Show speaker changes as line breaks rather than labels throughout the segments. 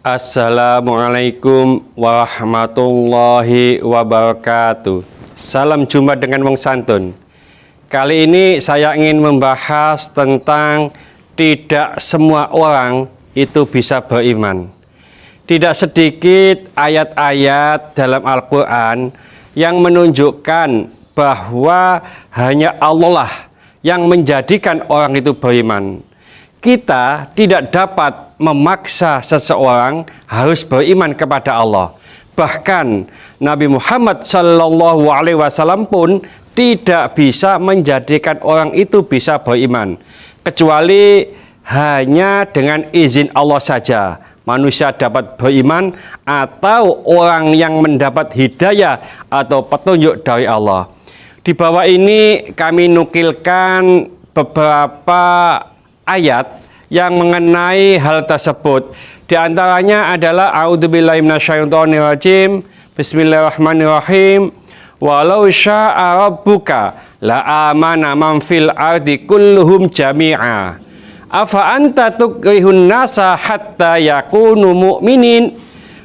Assalamualaikum warahmatullahi wabarakatuh. Salam jumpa dengan wong santun. Kali ini saya ingin membahas tentang tidak semua orang itu bisa beriman. Tidak sedikit ayat-ayat dalam Al-Quran yang menunjukkan bahwa hanya Allah lah yang menjadikan orang itu beriman. Kita tidak dapat memaksa seseorang harus beriman kepada Allah. Bahkan Nabi Muhammad SAW pun tidak bisa menjadikan orang itu bisa beriman, kecuali hanya dengan izin Allah saja manusia dapat beriman, atau orang yang mendapat hidayah atau petunjuk dari Allah. Di bawah ini kami nukilkan beberapa ayat yang mengenai hal tersebut. Di antaranya adalah a'udzubillahi minasyaitonirrajim. Bismillahirrahmanirrahim. Walau syaa rabbuka la amana man fil ardi kulluhum jami'a. Afa anta tukrihun nasa hatta yakunu mu'minin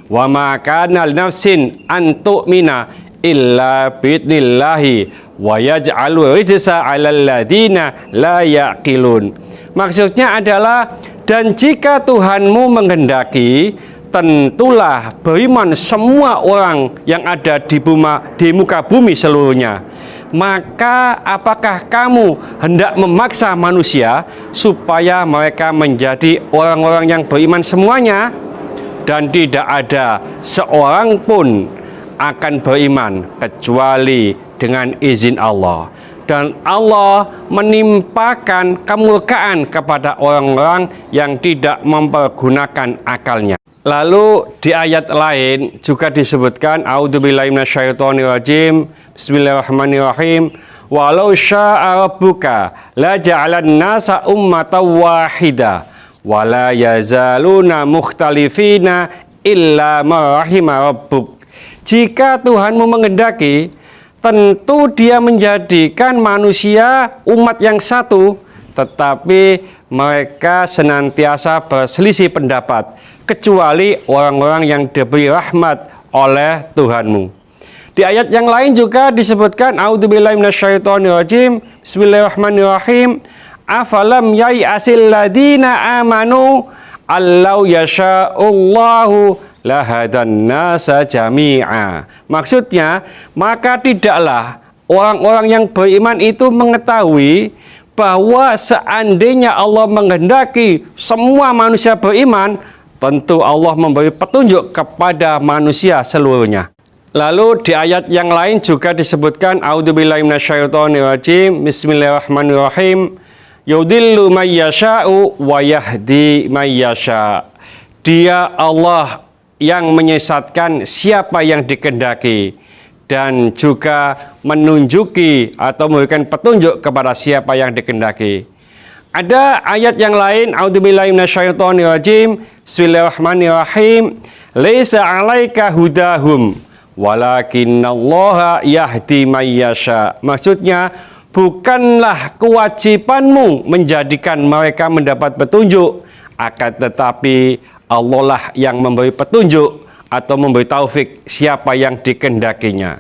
wa ma kana linafsin an tu'mina illa biidnillahi wa yaj'alu rijsa 'alal ladzina la yaqilun. Maksudnya adalah, dan jika Tuhanmu menghendaki, tentulah beriman semua orang yang ada di muka bumi seluruhnya. Maka apakah kamu hendak memaksa manusia supaya mereka menjadi orang-orang yang beriman semuanya? Dan tidak ada seorang pun akan beriman kecuali dengan izin Allah. Dan Allah menimpakan kemurkaan kepada orang-orang yang tidak mempergunakan akalnya. Lalu di ayat lain juga disebutkan, a'udzubillahi minasyaitonirrajim. Bismillahirrahmanirrahim. Walau syaa rabbuka la ja'alan nasa ummatan wahida wa la yazaluna mukhtalifina illa ma rahima rabbuk. Jika Tuhanmu menghendaki, tentu Dia menjadikan manusia umat yang satu, tetapi mereka senantiasa berselisih pendapat, kecuali orang-orang yang diberi rahmat oleh Tuhanmu. Di ayat yang lain juga disebutkan, a'udzubillahi minasyaitonirrajim. Bismillahirrahmanirrahim. Afalam yai'asil ladina amanu allau yasha'ullahu lahadan nasa jami'a. Maksudnya, maka tidaklah orang-orang yang beriman itu mengetahui bahwa seandainya Allah menghendaki semua manusia beriman, tentu Allah memberi petunjuk kepada manusia seluruhnya. Lalu di ayat yang lain juga disebutkan, a'udzubillahi minasyaitonirrajim. Bismillahirrahmanirrahim. Yudillu may yasha'u wa yahdi may yasha'. Dia Allah yang menyesatkan siapa yang dikehendaki, dan juga menunjuki atau memberikan petunjuk kepada siapa yang dikehendaki. Ada ayat yang lain, a'udzubillahi minasyaitonirrajim. Bismillahirrahmanirrahim. Laisa 'alaika hudahum walakinnallaha yahdi may yasha. Maksudnya, bukanlah kewajibanmu menjadikan mereka mendapat petunjuk, akan tetapi Allah lah yang memberi petunjuk atau memberi taufik siapa yang dikehendakinya.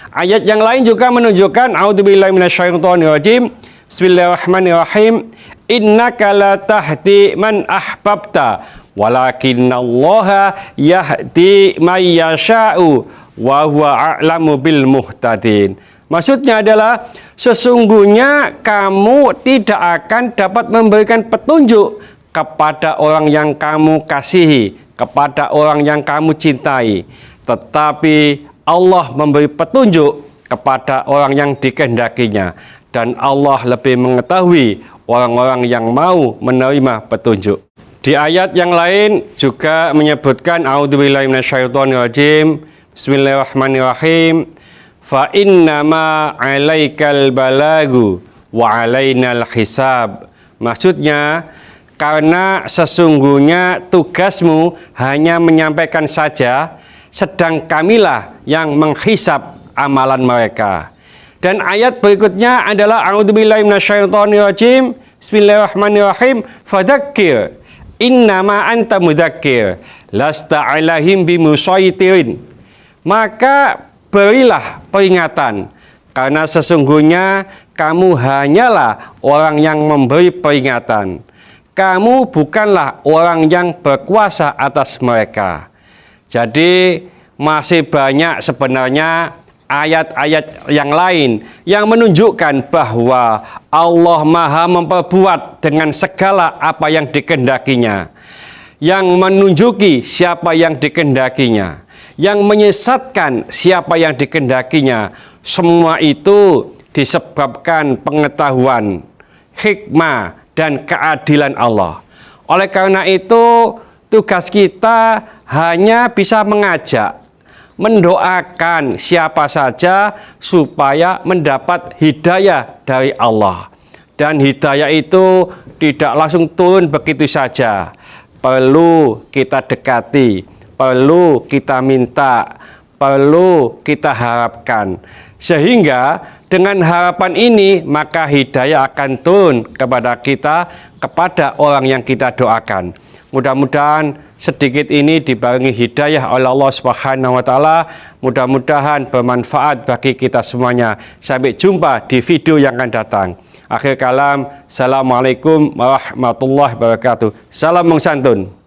Ayat yang lain juga menunjukkan, a'udzubillahi minasyaitonirrajim. Bismillahirrahmanirrahim. Innaka la tahdi man ahbabta walakinnallaha yahdi may yasha'u wa huwa a'lamu bil muhtadin. Maksudnya adalah, sesungguhnya kamu tidak akan dapat memberikan petunjuk kepada orang yang kamu kasihi, kepada orang yang kamu cintai, tetapi Allah memberi petunjuk kepada orang yang dikehendakinya, dan Allah lebih mengetahui orang-orang yang mau menerima petunjuk. Di ayat yang lain juga menyebutkan, a'udzubillahi minasyaitonirrajim. Bismillahirrahmanirrahim. Fa innama 'alaikal balagu wa 'alainal hisab. Maksudnya, karena sesungguhnya tugasmu hanya menyampaikan saja, sedang kamilah yang menghisab amalan mereka. Dan ayat berikutnya adalah, a'udzubillahi minasyaitonirrajim. Bismillahirrahmanirrahim. Fadzakir innama anta mudzakir lasta alaihim bimusaitirin. Maka berilah peringatan, karena sesungguhnya kamu hanyalah orang yang memberi peringatan. Kamu bukanlah orang yang berkuasa atas mereka. Jadi masih banyak sebenarnya ayat-ayat yang lain yang menunjukkan bahwa Allah Maha memperbuat dengan segala apa yang dikehendakinya, yang menunjuki siapa yang dikehendakinya, yang menyesatkan siapa yang dikehendakinya. Semua itu disebabkan pengetahuan, hikmah, dan keadilan Allah. Oleh karena itu, tugas kita hanya bisa mengajak, mendoakan siapa saja supaya mendapat hidayah dari Allah. Dan hidayah itu tidak langsung turun begitu saja. Perlu kita dekati, perlu kita minta, perlu kita harapkan. Sehingga dengan harapan ini maka hidayah akan turun kepada kita, kepada orang yang kita doakan. Mudah-mudahan sedikit ini dibarengi hidayah oleh Allah Subhanahu wa taala. Mudah-mudahan bermanfaat bagi kita semuanya. Sampai jumpa di video yang akan datang. Akhir kalam, assalamualaikum warahmatullahi wabarakatuh. Salam meng santun.